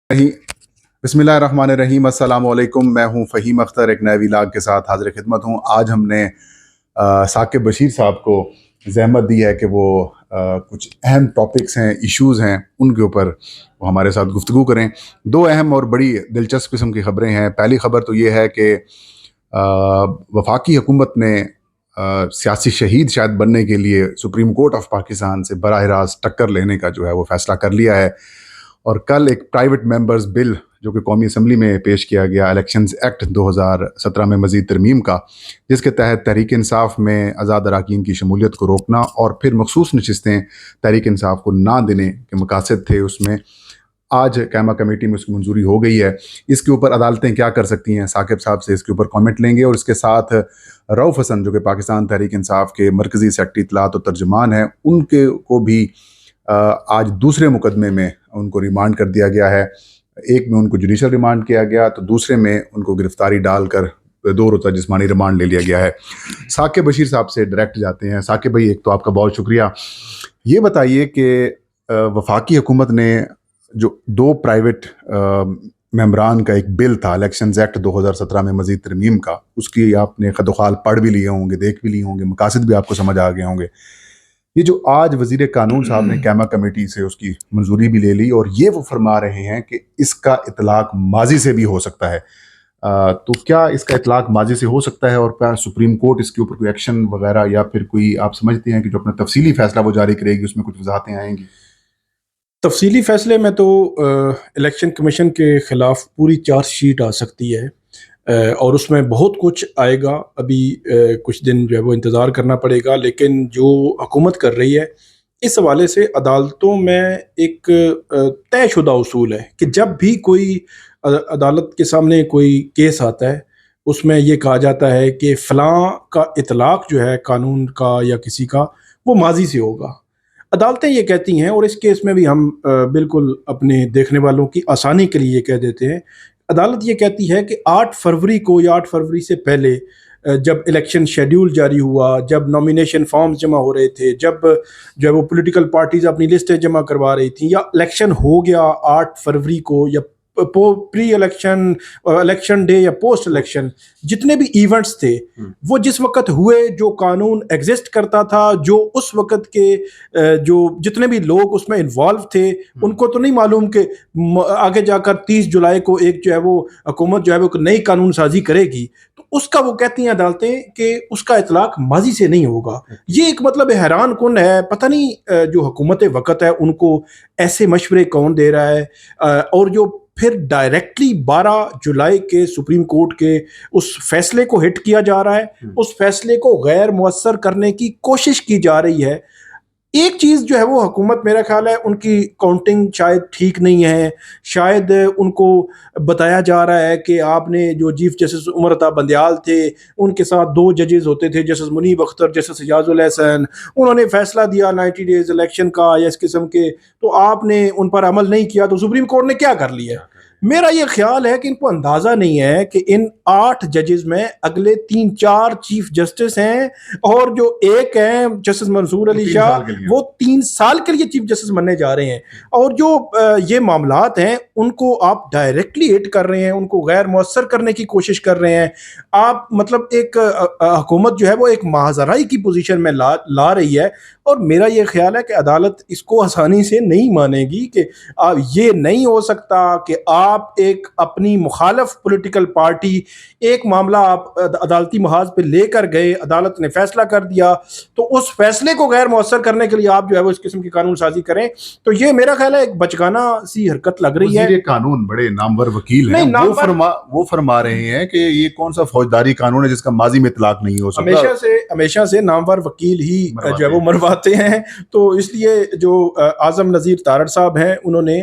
रही बिस्मिल्लाहिर्रहमानिर्रहीम अस्सलाम वालेकुम। मैं हूं फ़हीम अख्तर, एक नए व्लॉग के साथ हाज़िर खिदमत हूं। आज हमने साकिब बशीर साहब को ज़हमत दी है कि वो कुछ अहम टॉपिक्स हैं, इश्यूज़ हैं, उनके ऊपर वो हमारे साथ गुफ्तगू करें। दो अहम और बड़ी दिलचस्प किस्म की ख़बरें हैं। पहली ख़बर तो ये है कि वफाकी हुकूमत ने सियासी शहीद शायद बनने के लिए सुप्रीम कोर्ट ऑफ पाकिस्तान से बराह रास्त टक्कर लेने का जो है वो फ़ैसला कर लिया है। और कल एक प्राइवेट मेंबर्स बिल जो कि कौमी असम्बली में पेश किया गया, इलेक्शंस एक्ट 2017 में मज़ीद तरमीम का, जिसके तहत तहरीक इंसाफ में आज़ाद अरकान की शमूलियत को रोकना और फिर मखसूस नशिस्तें तहरीक इंसाफ को ना देने के मकासद थे, उसमें आज कैमा कमेटी में उसकी मंजूरी हो गई है। इसके ऊपर अदालतें क्या कर सकती हैं, साकिब साहब से इसके ऊपर कमेंट लेंगे। और इसके साथ रऊफ़ हसन जो कि पाकिस्तान तहरीक इंसाफ के मरकज़ी सेक्रेटरी इत्तलात और तर्जुमान हैं, उनके को भी आज दूसरे मुकदमे में उनको रिमांड कर दिया गया है। एक में उनको जुडिशल रिमांड किया गया, तो दूसरे में उनको गिरफ्तारी डालकर 2 रोज़ा जिस्मानी रिमांड ले लिया गया है। साकिब बशीर साहब से डायरेक्ट जाते हैं। साकिब भाई, एक तो आपका बहुत शुक्रिया। ये बताइए कि वफाकी हुकूमत ने जो 2 प्राइवेट मेंबरान का एक बिल था, इलेक्शंस एक्ट 2017 में मज़ीद तरमीम का, उसकी आपने खदोखाल पढ़ भी लिए होंगे, देख भी लिए होंगे, मकासद भी आपको समझ आ गए होंगे। ये जो आज वजीर कानून साहब ने कैमा कमेटी से उसकी मंजूरी भी ले ली, और ये वो फरमा रहे हैं कि इसका इतलाक माजी से भी हो सकता है, तो क्या इसका इतलाक माजी से हो सकता है और क्या सुप्रीम कोर्ट इसके ऊपर कोई एक्शन वगैरह या फिर कोई आप समझते हैं कि जो अपना तफसीली फैसला वो जारी करेगी उसमें कुछ वजाहतें आएंगी? तफसीली फ़ैसले में तो इलेक्शन कमीशन के ख़िलाफ़ पूरी चार्जशीट आ सकती है, और उसमें बहुत कुछ आएगा। अभी कुछ दिन जो है वो इंतज़ार करना पड़ेगा, लेकिन जो हुकूमत कर रही है इस हवाले से अदालतों में एक तयशुदा उसूल है कि जब भी कोई अदालत के सामने कोई केस आता है, उसमें ये कहा जाता है कि फ़लाँ का इतलाक़ जो है कानून का या किसी का, वो माज़ी से होगा। अदालतें ये कहती हैं, और इस केस में भी हम बिल्कुल अपने देखने वालों की आसानी के लिए ये कह देते हैं। अदालत ये कहती है कि 8 फरवरी को या 8 फरवरी से पहले जब इलेक्शन शेड्यूल जारी हुआ, जब नॉमिनेशन फॉर्म्स जमा हो रहे थे, जब जो है वो पॉलिटिकल पार्टीज़ अपनी लिस्टें जमा करवा रही थी, या इलेक्शन हो गया 8 फरवरी को, या प्री इलेक्शन, इलेक्शन डे या पोस्ट इलेक्शन, जितने भी इवेंट्स थे वो जिस वक्त हुए, जो कानून एग्जिस्ट करता था, जो उस वक्त के जो जितने भी लोग उसमें इन्वॉल्व थे, उनको तो नहीं मालूम कि आगे जाकर 30 जुलाई को एक जो है वो हुकूमत जो है वो नई कानून साजी करेगी। तो उसका वो कहती हैं अदालतें कि उसका इतलाक माजी से नहीं होगा। ये एक मतलब हैरान कुन है। पता नहीं जो हुकूमत वक्त है उनको ऐसे मशवरे कौन दे रहा है, और जो फिर डायरेक्टली 12 जुलाई के सुप्रीम कोर्ट के उस फैसले को हिट किया जा रहा है, उस फैसले को गैर मुअस्सर करने की कोशिश की जा रही है। एक चीज़ जो है वो हुकूमत, मेरा ख्याल है उनकी काउंटिंग शायद ठीक नहीं है। शायद उनको बताया जा रहा है कि आपने जो चीफ जस्टिस उमर अता बंदयाल थे, उनके साथ 2 जजेस होते थे, जस्टिस मुनीब अख्तर, जस्टिस एजाजुल एहसन, उन्होंने फैसला दिया 90 डेज इलेक्शन का या इस किस्म के, तो आपने उन पर अमल नहीं किया, तो सुप्रीम कोर्ट ने क्या कर लिया। मेरा ये ख्याल है कि इनको अंदाज़ा नहीं है कि इन 8 जजेस में अगले 3-4 चीफ जस्टिस हैं, और जो एक हैं जस्टिस मंसूर अली शाह, वो 3 साल के लिए चीफ जस्टिस बनने जा रहे हैं। और जो ये मामलात हैं उनको आप डायरेक्टली हिट कर रहे हैं, उनको गैर मुअस्सर करने की कोशिश कर रहे हैं। आप मतलब एक हुकूमत जो है वो एक महाजराई की पोजीशन में ला रही है, और मेरा ये ख्याल है कि अदालत इसको आसानी से नहीं मानेगी कि ये नहीं हो सकता कि आप एक अपनी मुखालफ पॉलिटिकल पार्टी, एक मामला आप अदालती महाज पे लेकर गए, अदालत ने फैसला कर दिया, तो उस फैसले को गैर मुअस्सर करने के लिए आप जो है वो इस किस्म की कानून साजी करें, तो ये मेरा ख्याल है एक बचकाना सी हरकत लग रही है। कानून बड़े नामवर वकील हैं, वो फरमा रहे हैं कि ये कौन सा फौजदारी कानून है जिसका माजी में इतलाक नहीं हो सकता। हमेशा से नामवर वकील ही जो है वो मरवाते हैं। तो इसलिए जो आजम नज़ीर तारड़ साहब हैं, उन्होंने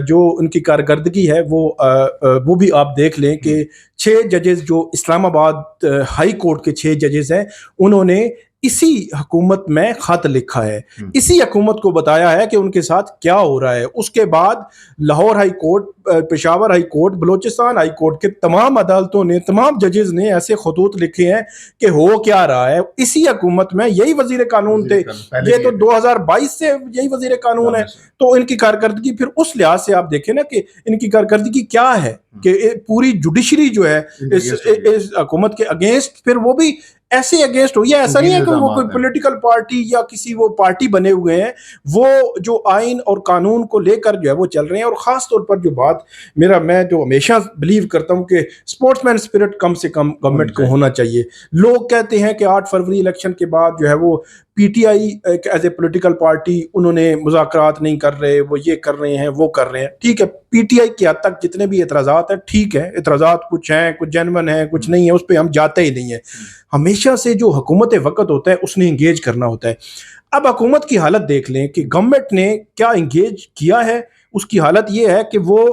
जो उनकी कारकर्दगी है वो भी आप देख लें कि 6 जजेस जो इस्लामाबाद हाई कोर्ट के 6 जजेस हैं, उन्होंने इसी हुकूमत में खत लिखा है, इसी हुकूमत को बताया है कि उनके साथ क्या हो रहा है। उसके बाद Lahore high court, Peshawar high court, Balochistan high court के तमाम अदालतों ने, तमाम जजेस ने ऐसे खतूत लिखे हैं कि हो क्या रहा है। इसी हुकूमत में यही वजीर कानून थे, ये तो 2022 से यही वजीर कानून है। तो इनकी कारकर्दगी फिर उस लिहाज से आप देखें ना कि इनकी कारकर्दगी क्या है कि पूरी जुडिशरी जो है इस हुकूमत के अगेंस्ट, फिर वो भी ऐसे अगेंस्ट हुई है। ऐसा नहीं है कि वो कोई पॉलिटिकल पार्टी या किसी वो पार्टी बने हुए हैं, वो जो आइन और कानून को लेकर जो है वो चल रहे हैं। और ख़ास तौर पर जो बात मैं जो हमेशा बिलीव करता हूँ कि स्पोर्ट्समैन स्पिरिट कम से कम गवर्नमेंट को होना चाहिए। लोग कहते हैं कि 8 फरवरी इलेक्शन के बाद जो है वो PTI as a political party उन्होंने मुज़ाकरात नहीं कर रहे, वो ये कर रहे हैं, वो कर रहे हैं। ठीक है, पीटीआई की हद तक जितने भी एतराज़ात हैं ठीक है, एतराज़ात कुछ हैं, कुछ जेन्युइन हैं, कुछ नहीं है, उस पर हम जाते ही नहीं है। हमेशा से जो हुकूमत वक्त होता है उसने इंगेज करना होता है। अब हुकूमत की हालत देख लें कि गवर्नमेंट ने क्या इंगेज किया है। उसकी हालत ये है कि वो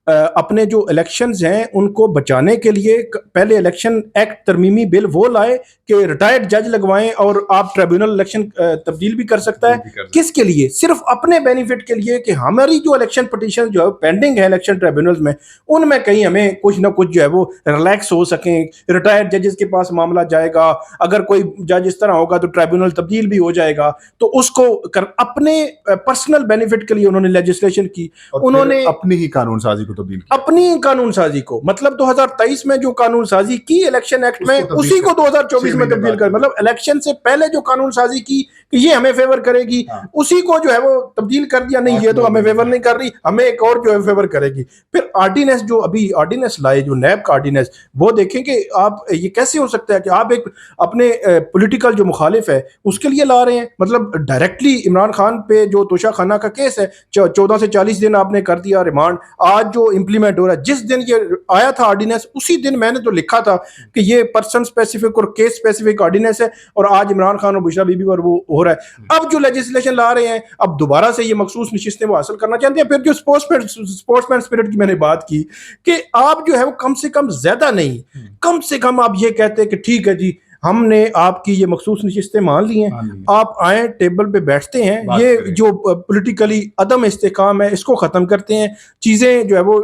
अपने जो इलेक्शंस हैं उनको बचाने के लिए पहले इलेक्शन एक्ट तरमीमी बिल वो लाए कि रिटायर्ड जज लगवाएं और आप ट्रिब्यूनल इलेक्शन तब्दील भी कर सकता है। किसके लिए? सिर्फ अपने बेनिफिट के लिए कि हमारी जो इलेक्शन पिटीशन जो है पेंडिंग है इलेक्शन ट्रिब्यूनल्स में, उनमें कहीं हमें कुछ ना कुछ जो है वो रिलैक्स हो सकें। रिटायर्ड जजेस के पास मामला जाएगा, अगर कोई जज इस तरह होगा तो ट्रिब्यूनल तब्दील भी हो जाएगा। तो उसको अपने पर्सनल बेनिफिट के लिए उन्होंने लेजिस्लेशन की, उन्होंने अपनी ही कानून साजी तब्दील अपनी कानून साजी को, मतलब 2023 में जो कानून साजी की इलेक्शन एक्ट में, उसी को 2024 में तब्दील कर, मतलब इलेक्शन से पहले जो कानून साजी की कि ये हमें फेवर करेगी, उसी को जो है वो तब्दील कर दिया। नहीं, ये तो हमें फेवर नहीं कर रही, हमें एक और जो है फेवर करेगी। फिर आर्डिनेंस, जो अभी आर्डिनेंस लाए, जो नैब का आर्डिनेंस, वो देखें कि आप ये कैसे हो सकता है कि आप एक अपने पॉलिटिकल जो मुखालिफ है उसके लिए ला रहे हैं। मतलब डायरेक्टली इमरान खान पे जो तोशाखाना का केस है, 14 से 40 दिन आपने कर दिया रिमांड। आज जो इम्प्लीमेंट हो रहा है, जिस दिन ये आया था ऑर्डिनेंस, उसी दिन मैंने तो लिखा था कि ये पर्सन स्पेसिफिक और केस स्पेसिफिक ऑर्डिनेंस है, और आज इमरान खान और बुशरा बीबी पर वो हो रहा है। अब जो लेजिस्लेशन ला रहे हैं, अब दोबारा से ये मखसूस नशिस्तें वो हासिल करना चाहते हैं। फिर जो स्पोर्ट्समैन स्पिरिट की मैंने बात की कि आप जो है वो कम से कम, ज्यादा नहीं, कम से कम आप ये कहते हैं कि ठीक है जी, हमने आपकी ये मखसूस नशिस्तें मान ली हैं, आप आए, टेबल पे बैठते हैं, ये जो पॉलिटिकली अदम इस्तेकाम है इसको ख़त्म करते हैं, चीज़ें जो है वो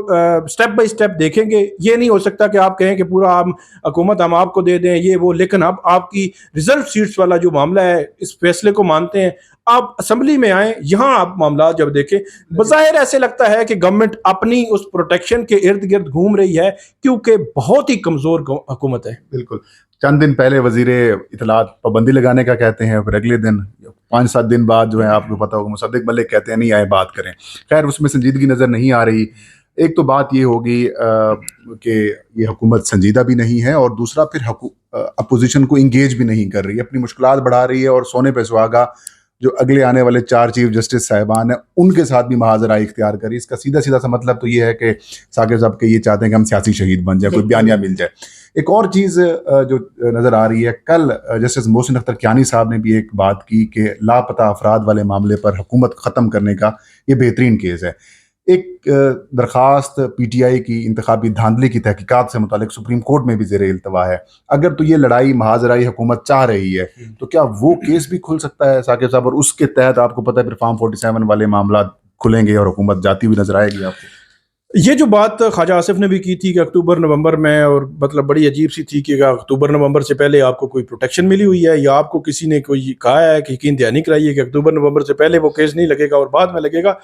स्टेप बाय स्टेप देखेंगे। ये नहीं हो सकता कि आप कहें कि पूरा हम हुकूमत हम आपको दे दें ये वो, लेकिन अब आपकी रिजर्व सीट्स वाला जो मामला है, इस फैसले को मानते हैं, आप असम्बली में आए, यहाँ आप मामला जब देखें, बज़ाहिर ऐसे लगता है कि गवर्नमेंट अपनी उस प्रोटेक्शन के इर्द गिर्द घूम रही है, क्योंकि बहुत ही कमज़ोर हुकूमत है। बिल्कुल। चंद दिन पहले वजीर इतलात पाबंदी लगाने का कहते हैं, फिर अगले दिन 5-7 दिन बाद जो है आपको पता होगा मुसद्दिक मलिक कहते हैं नहीं आए बात करें। खैर, उसमें संजीदगी नज़र नहीं आ रही। एक तो बात ये होगी कि ये हुकूमत संजीदा भी नहीं है, और दूसरा फिर अपोजिशन को इंगेज भी नहीं कर रही, अपनी मुश्किलात बढ़ा रही है। और सोने पे सुहागा जो अगले आने वाले 4 चीफ जस्टिस साहिबान हैं उनके साथ भी महाजरा इख्तियार करी। इसका सीधा सीधा सा मतलब तो ये है कि साकिब साहब के ये चाहते हैं कि हम सियासी शहीद बन जाए, कोई बयानिया मिल जाए। एक और चीज़ जो नज़र आ रही है, कल जस्टिस मोहसिन अख्तर कियानी साहब ने भी एक बात की कि लापता अफराद वाले मामले पर हुकूमत ख़त्म करने का ये बेहतरीन केस है। एक दरख्वास्त पीटीआई की इंतखाबी धांधली की तहकीकात से मुतालिक सुप्रीम कोर्ट में भी ज़ेर इल्तवा है। अगर तो ये लड़ाई महाजराई हुकूमत चाह रही है तो क्या वो केस भी खुल सकता है साकिब साहब? और उसके तहत आपको पता है फिर फॉर्म 47 वाले मामला खुलेंगे और हुकूमत जाती हुई नजर आएगी आपको। ये जो बात ख्वाजा आसिफ ने भी की थी कि अक्टूबर नवंबर में, और मतलब बड़ी अजीब सी थी कि अक्टूबर नवंबर से पहले आपको कोई प्रोटेक्शन मिली हुई है, या आपको किसी ने कोई कहा है कि यकीन दहानी कराइए कि अक्टूबर नवंबर से पहले वो केस नहीं लगेगा और बाद में लगेगा।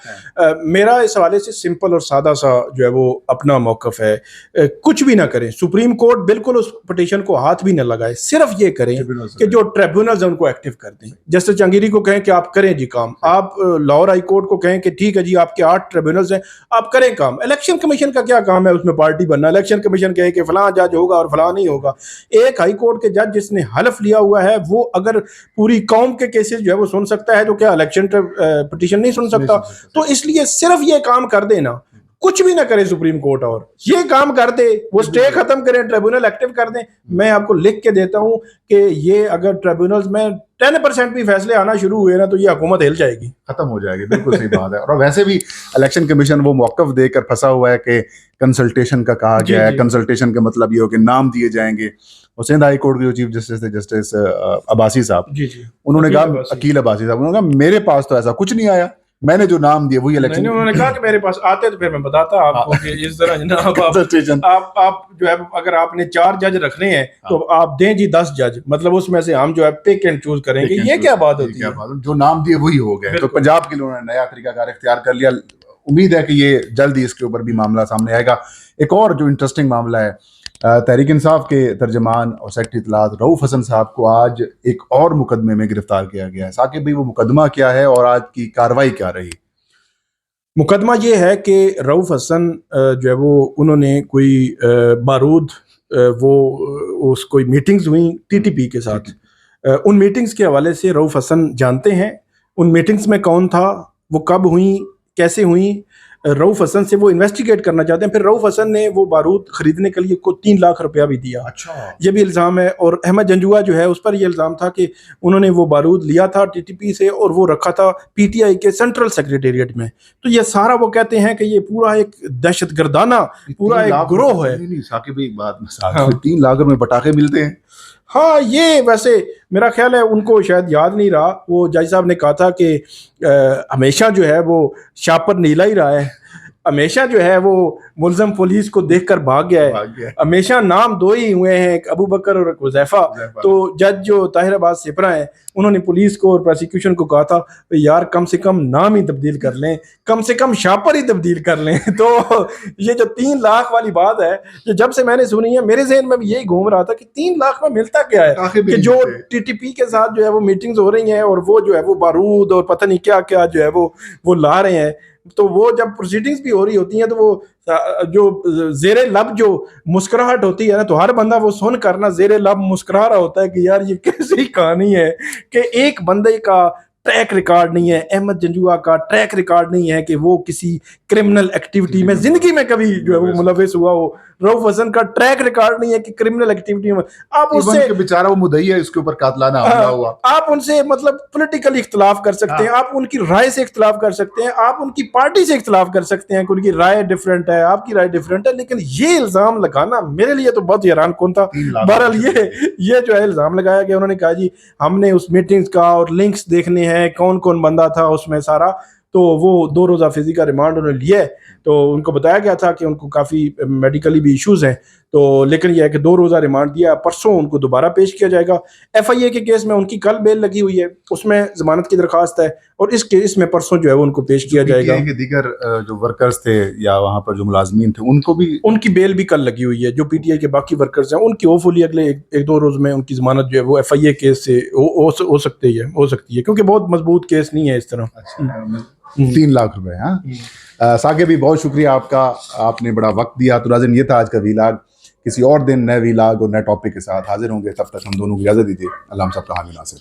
मेरा इस हवाले से सिंपल और सादा सा जो है वो अपना मौक़िफ़ है, कुछ भी ना करें, सुप्रीम कोर्ट बिल्कुल उस पटिशन को हाथ भी ना लगाए, सिर्फ ये करें कि जो ट्रिब्यूनल्स हैं उनको एक्टिव कर दें। जस्टिस जहांगीरी को कहें कि आप करें जी काम, आप लाहौर हाई कोर्ट को कहें कि ठीक है जी आपके 8 ट्रिब्यूनल्स हैं, आप करें काम। इलेक्शन कमीशन का क्या काम है उसमें पार्टी बनना? इलेक्शन कमीशन कहे कि फलां जज होगा और फलां नहीं होगा। एक हाई कोर्ट के जज जिसने हल्फ लिया हुआ है वो अगर पूरी कौम के केसेस जो है वो सुन सकता है तो क्या इलेक्शन पिटीशन नहीं सुन सकता? तो इसलिए सिर्फ ये काम कर देना, कुछ भी ना करे सुप्रीम कोर्ट, और ये काम कर दे, वो स्टे खत्म करें, ट्रिब्यूनल एक्टिव कर दें। मैं आपको लिख के देता हूं कि ये अगर ट्रिब्यूनल्स में 10% भी फैसले आना शुरू हुए ना तो ये हुकूमत हिल जाएगी, खत्म हो जाएगी। बिल्कुल सही बात है। और वैसे भी इलेक्शन कमीशन वो मौकफ देकर फंसा हुआ है कि कंसल्टेशन का कहा जी, गया है। जी। कंसल्टेशन का मतलब ये हो कि नाम दिए जाएंगे। और सिंध हाई कोर्ट के जो चीफ जस्टिस थे, जस्टिस अब्बासी साहब, जी जी, उन्होंने अकील कहा, अब्बासी। अकील अब्बासी साहब, उन्होंने कहा मेरे पास तो ऐसा कुछ नहीं आया, मैंने जो नाम दिए वही नहीं, इलेक्शन। उन्होंने कहा कि मेरे पास आते तो फिर मैं बताता आपको कि इस तरह जनाब कंसल्टेशन। आप जो है अगर आपने 4 जज रखने हैं तो आप दें जी 10 जज, मतलब उसमें से हम जो है पिक एंड चूज करेंगे। ये क्या बात होती है? जो नाम दिए वही हो गए। तो पंजाब के लिए उन्होंने नया तरीकाकार इख्तियार कर लिया। उम्मीद है कि ये जल्द ही इसके ऊपर भी मामला सामने आएगा। एक और जो इंटरेस्टिंग मामला है, तहरीक इंसाफ के तर्जमान और सेक्रेटरी इत्तलात रऊफ हसन साहब को आज एक और मुकदमे में गिरफ्तार किया गया है। साकिब भाई, वो मुकदमा क्या है और आज की कार्रवाई क्या रही? मुकदमा ये है कि रऊफ हसन जो है वो उन्होंने कोई बारूद उस कोई मीटिंग्स हुई टीटीपी के साथ, उन मीटिंग्स के हवाले से रऊफ हसन जानते हैं। उन मीटिंग्स में कौन था, वो कब हुई, कैसे हुई, रऊफ हसन से वो इन्वेस्टिगेट करना चाहते हैं। फिर रऊफ हसन ने वो बारूद खरीदने के लिए को 3 लाख रुपया भी दिया। अच्छा, ये भी इल्ज़ाम है। और अहमद जंजुआ जो है उस पर ये इल्ज़ाम था कि उन्होंने वो बारूद लिया था टीटीपी से और वो रखा था पीटीआई के सेंट्रल सेक्रेटेरिएट में। तो ये सारा वो कहते हैं कि ये पूरा एक दहशतगर्दाना पूरा एक गिरोह है। नहीं, साकिब भाई, एक बात हाँ। 3 लाख रुपए पटाखे मिलते हैं। हाँ, ये वैसे मेरा ख्याल है उनको शायद याद नहीं रहा। वो जज साहब ने कहा था कि हमेशा जो है वो शापर नीला ही रहा है, हमेशा जो है वो मुल्ज़म पुलिस को देखकर भाग गया है। हमेशा नाम 2 ही हुए हैं, एक अबू बकर और एक हुज़ैफा। तो जज जो ताहिर अब्बास सिपरा है, उन्होंने पुलिस को और प्रोसिक्यूशन को कहा था यार कम से कम नाम ही तब्दील कर लें, कम से कम शापर ही तब्दील कर लें। तो ये जो 3 लाख वाली बात है, ये जब से मैंने सुनी है मेरे जहन में भी यही घूम रहा था कि 3 लाख में मिलता क्या है कि जो टीटीपी के साथ जो है वो मीटिंग्स हो रही हैं और वो जो है वो बारूद और पता नहीं क्या क्या जो है वो ला रहे हैं। तो वो जब प्रोसीडिंग्स भी हो रही होती हैं तो वो जो जेरे लब जो मुस्कुराहट होती है ना, तो हर बंदा वो सुन कर ना जेरे लब मुस्कुरा रहा होता है कि यार ये कैसी कहानी है कि एक बंदे का ट्रैक रिकॉर्ड नहीं है, अहमद जंजुआ का ट्रैक रिकॉर्ड नहीं है कि वो किसी क्रिमिनल एक्टिविटी में जिंदगी में कभी जो है वो मुलविस हुआ हो। रऊफ हसन का ट्रैक रिकॉर्ड नहीं है कि क्रिमिनल एक्टिविटी में आप उससे बेचारा वो मुद्दई है, इसके ऊपर कातलाना हमला हुआ। आप उनसे मतलब पॉलिटिकल इख्तिलाफ कर सकते हैं, आप उनकी राय से इख्तिलाफ कर सकते हैं, आप उनकी पार्टी से इख्तिलाफ कर सकते हैं कि उनकी राय डिफरेंट है, आपकी राय डिफरेंट है, लेकिन ये इल्जाम लगाना मेरे लिए तो बहुत हैरान कौन था। बहरहाल ये जो है इल्जाम लगाया गया, उन्होंने कहा जी हमने उस मीटिंग्स का और लिंक्स देखने हैं, कौन कौन बंदा था उसमें सारा। तो वो 2 रोज़ा फिजी का रिमांड उन्होंने लिया है। तो उनको बताया गया था कि उनको काफ़ी मेडिकली भी इश्यूज़ हैं, तो लेकिन यह है कि 2 रोज़ा रिमांड दिया, परसों उनको दोबारा पेश किया जाएगा। एफआईए के केस में उनकी कल बेल लगी हुई है, उसमें जमानत की दरखास्त है और इस केस में परसों जो है वो उनको पेश किया जाएगा। दीगर जो वर्कर्स थे या वहाँ पर जो मुलाजमीन थे उनको भी उनकी बेल भी कल लगी हुई है। जो पीटीआई के बाकी वर्कर्स हैं उनकी होपफुली अगले 1-2 रोज़ में उनकी जमानत जो है वो एफआईए केस से हो सकती है क्योंकि बहुत मजबूत केस नहीं है इस तरह। 3 लाख रुपए। हाँ, साकिब भी बहुत शुक्रिया आपका, आपने बड़ा वक्त दिया। तो नाज़रीन, ये था आज का वीलाग। किसी और दिन नए वीलाग और नए टॉपिक के साथ हाजिर होंगे, तब तक हम दोनों को इजाज़त दीजिए। अल्लाह हम सब का हामी नासिर।